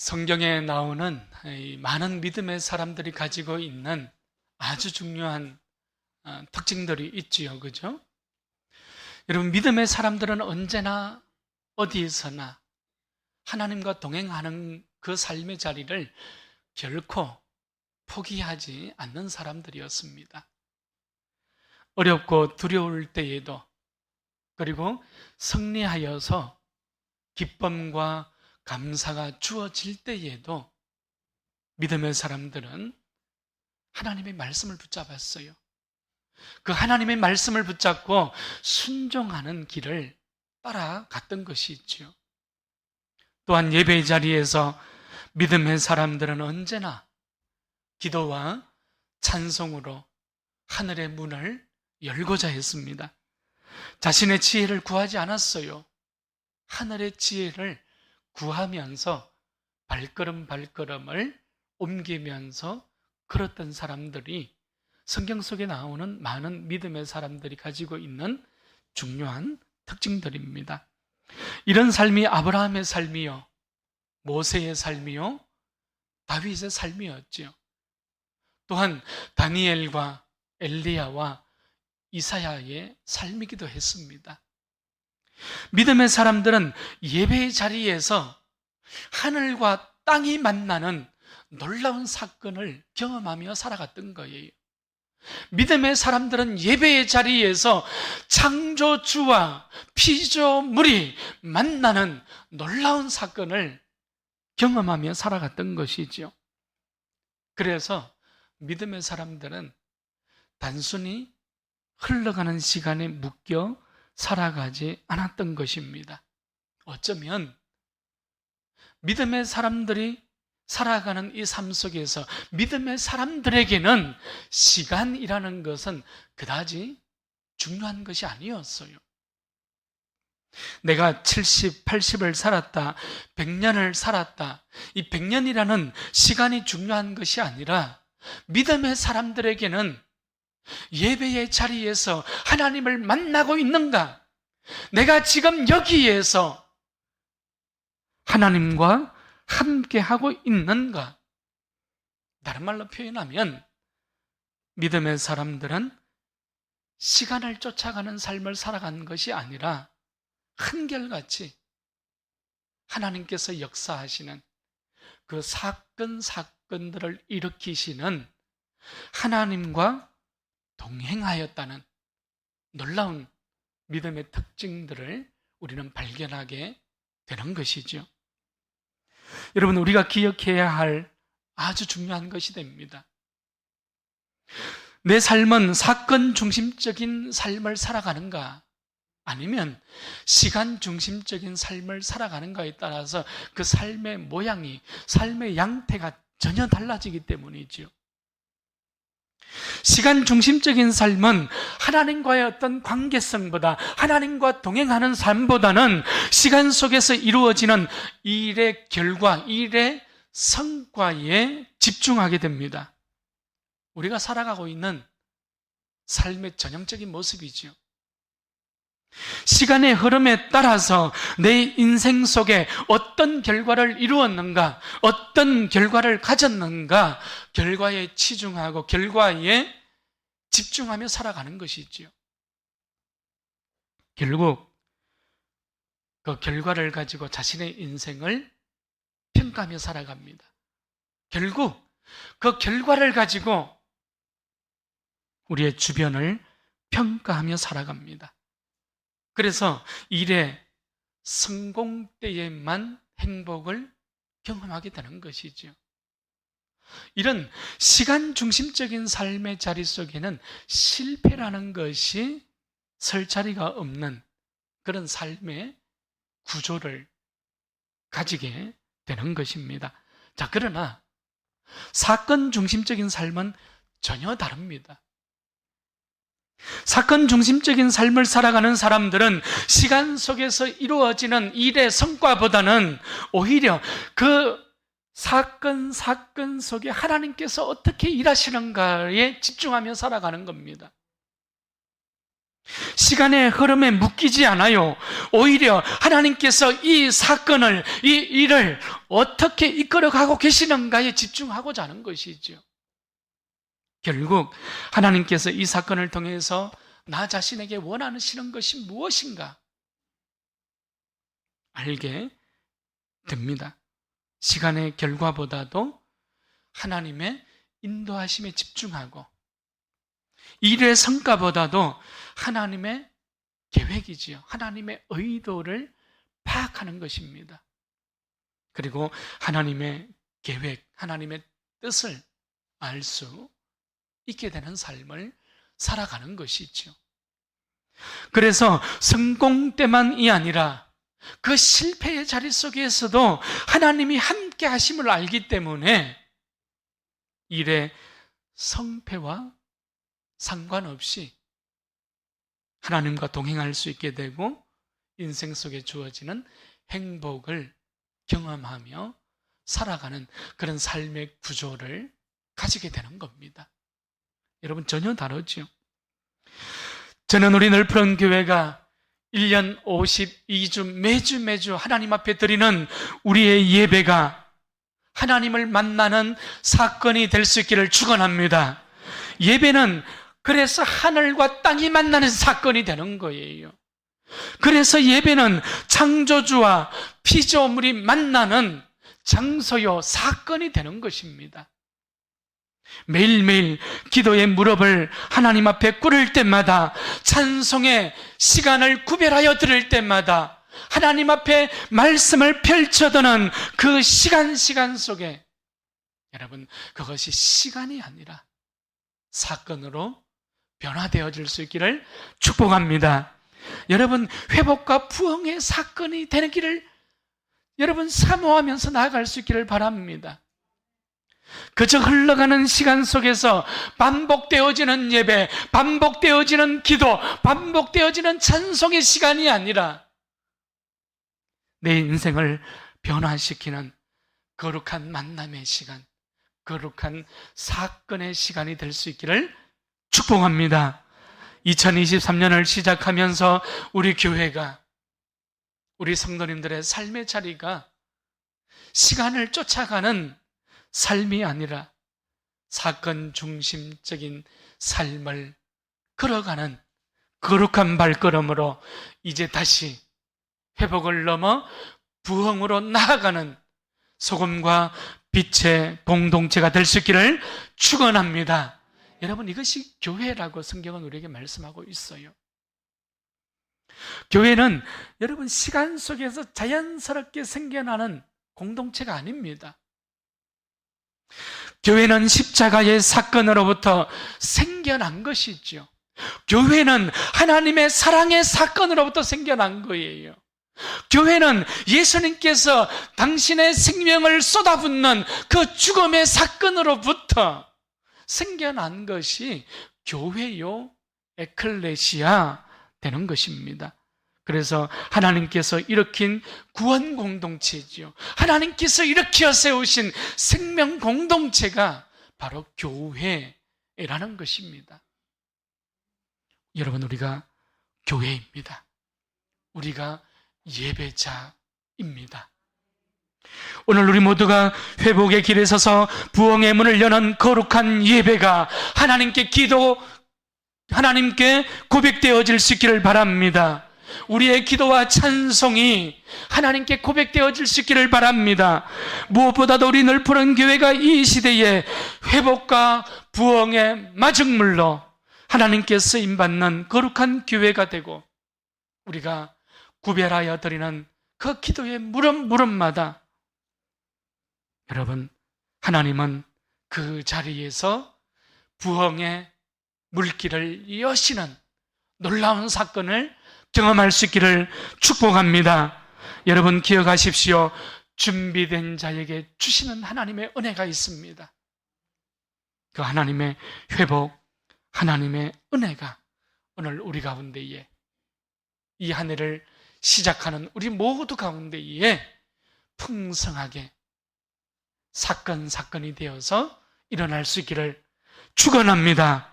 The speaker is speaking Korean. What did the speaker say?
성경에 나오는 이 많은 믿음의 사람들이 가지고 있는 아주 중요한 특징들이 있지요. 그죠? 여러분, 믿음의 사람들은 언제나 어디에서나 하나님과 동행하는 그 삶의 자리를 결코 포기하지 않는 사람들이었습니다. 어렵고 두려울 때에도, 그리고 승리하여서 기쁨과 감사가 주어질 때에도 믿음의 사람들은 하나님의 말씀을 붙잡았어요. 그 하나님의 말씀을 붙잡고 순종하는 길을 따라갔던 것이 있죠. 또한 예배의 자리에서 믿음의 사람들은 언제나 기도와 찬송으로 하늘의 문을 열고자 했습니다. 자신의 지혜를 구하지 않았어요. 하늘의 지혜를 구하면서 발걸음을 옮기면서 걸었던 사람들이 성경 속에 나오는 많은 믿음의 사람들이 가지고 있는 중요한 특징들입니다. 이런 삶이 아브라함의 삶이요, 모세의 삶이요, 다윗의 삶이었지요. 또한 다니엘과 엘리야와 이사야의 삶이기도 했습니다. 믿음의 사람들은 예배의 자리에서 하늘과 땅이 만나는 놀라운 사건을 경험하며 살아갔던 거예요. 믿음의 사람들은 예배의 자리에서 창조주와 피조물이 만나는 놀라운 사건을 경험하며 살아갔던 것이죠. 그래서 믿음의 사람들은 단순히 흘러가는 시간에 묶여 살아가지 않았던 것입니다. 어쩌면 믿음의 사람들이 살아가는 이 삶 속에서 믿음의 사람들에게는 시간이라는 것은 그다지 중요한 것이 아니었어요. 내가 70, 80을 살았다, 100년을 살았다, 이 100년이라는 시간이 중요한 것이 아니라 믿음의 사람들에게는 예배의 자리에서 하나님을 만나고 있는가? 내가 지금 여기에서 하나님과 함께 하고 있는가? 다른 말로 표현하면 믿음의 사람들은 시간을 쫓아가는 삶을 살아가는 것이 아니라 한결같이 하나님께서 역사하시는 그 사건들을 일으키시는 하나님과 동행하였다는 놀라운 믿음의 특징들을 우리는 발견하게 되는 것이죠. 여러분, 우리가 기억해야 할 아주 중요한 것이 됩니다. 내 삶은 사건 중심적인 삶을 살아가는가, 아니면 시간 중심적인 삶을 살아가는가에 따라서 그 삶의 모양이, 삶의 양태가 전혀 달라지기 때문이죠. 시간 중심적인 삶은 하나님과의 어떤 관계성보다, 하나님과 동행하는 삶보다는 시간 속에서 이루어지는 일의 결과, 일의 성과에 집중하게 됩니다. 우리가 살아가고 있는 삶의 전형적인 모습이죠. 시간의 흐름에 따라서 내 인생 속에 어떤 결과를 이루었는가, 어떤 결과를 가졌는가, 결과에 치중하고 결과에 집중하며 살아가는 것이지요. 결국 그 결과를 가지고 자신의 인생을 평가하며 살아갑니다. 결국 그 결과를 가지고 우리의 주변을 평가하며 살아갑니다. 그래서 일의 성공 때에만 행복을 경험하게 되는 것이죠. 이런 시간 중심적인 삶의 자리 속에는 실패라는 것이 설 자리가 없는 그런 삶의 구조를 가지게 되는 것입니다. 자, 그러나 사건 중심적인 삶은 전혀 다릅니다. 사건 중심적인 삶을 살아가는 사람들은 시간 속에서 이루어지는 일의 성과보다는 오히려 그 사건 속에 하나님께서 어떻게 일하시는가에 집중하며 살아가는 겁니다. 시간의 흐름에 묶이지 않아요. 오히려 하나님께서 이 사건을, 이 일을 어떻게 이끌어가고 계시는가에 집중하고자 하는 것이죠. 결국 하나님께서 이 사건을 통해서 나 자신에게 원하시는 것이 무엇인가 알게 됩니다. 시간의 결과보다도 하나님의 인도하심에 집중하고 일의 성과보다도 하나님의 계획이지요. 하나님의 의도를 파악하는 것입니다. 그리고 하나님의 계획, 하나님의 뜻을 알 수 있게 되는 삶을 살아가는 것이죠. 그래서 성공 때만이 아니라 그 실패의 자리 속에서도 하나님이 함께 하심을 알기 때문에 일의 성패와 상관없이 하나님과 동행할 수 있게 되고 인생 속에 주어지는 행복을 경험하며 살아가는 그런 삶의 구조를 가지게 되는 겁니다. 여러분, 전혀 다르죠. 저는 우리 늘푸른 교회가 1년 52주 매주 하나님 앞에 드리는 우리의 예배가 하나님을 만나는 사건이 될 수 있기를 축원합니다. 예배는 그래서 하늘과 땅이 만나는 사건이 되는 거예요. 그래서 예배는 창조주와 피조물이 만나는 장소요, 사건이 되는 것입니다. 매일매일 기도의 무릎을 하나님 앞에 꿇을 때마다, 찬송의 시간을 구별하여 드릴 때마다, 하나님 앞에 말씀을 펼쳐드는 그 시간 속에 여러분, 그것이 시간이 아니라 사건으로 변화되어질 수 있기를 축복합니다. 여러분, 회복과 부흥의 사건이 되는 길을 여러분 사모하면서 나아갈 수 있기를 바랍니다. 그저 흘러가는 시간 속에서 반복되어지는 예배, 반복되어지는 기도, 반복되어지는 찬송의 시간이 아니라 내 인생을 변화시키는 거룩한 만남의 시간, 거룩한 사건의 시간이 될 수 있기를 축복합니다. 2023년을 시작하면서 우리 교회가, 우리 성도님들의 삶의 자리가 시간을 쫓아가는 삶이 아니라 사건 중심적인 삶을 걸어가는 거룩한 발걸음으로 이제 다시 회복을 넘어 부흥으로 나아가는 소금과 빛의 공동체가 될 수 있기를 축원합니다. 여러분, 이것이 교회라고 성경은 우리에게 말씀하고 있어요. 교회는 여러분 시간 속에서 자연스럽게 생겨나는 공동체가 아닙니다. 교회는 십자가의 사건으로부터 생겨난 것이죠. 교회는 하나님의 사랑의 사건으로부터 생겨난 거예요. 교회는 예수님께서 당신의 생명을 쏟아붓는 그 죽음의 사건으로부터 생겨난 것이 교회요, 에클레시아 되는 것입니다. 그래서 하나님께서 일으킨 구원 공동체지요. 하나님께서 일으켜 세우신 생명 공동체가 바로 교회라는 것입니다. 여러분, 우리가 교회입니다. 우리가 예배자입니다. 오늘 우리 모두가 회복의 길에 서서 부흥의 문을 여는 거룩한 예배가 하나님께 고백되어질 수 있기를 바랍니다. 우리의 기도와 찬송이 하나님께 고백되어질 수 있기를 바랍니다. 무엇보다도 우리 늘푸른 교회가 이 시대에 회복과 부흥의 마중물로 하나님께 쓰임받는 거룩한 교회가 되고, 우리가 구별하여 드리는 그 기도의 물음마다 여러분, 하나님은 그 자리에서 부흥의 물길을 여시는 놀라운 사건을 경험할 수 있기를 축복합니다. 여러분, 기억하십시오. 준비된 자에게 주시는 하나님의 은혜가 있습니다. 그 하나님의 회복, 하나님의 은혜가 오늘 우리 가운데에, 이 한 해를 시작하는 우리 모두 가운데에 풍성하게 사건이 되어서 일어날 수 있기를 축원합니다.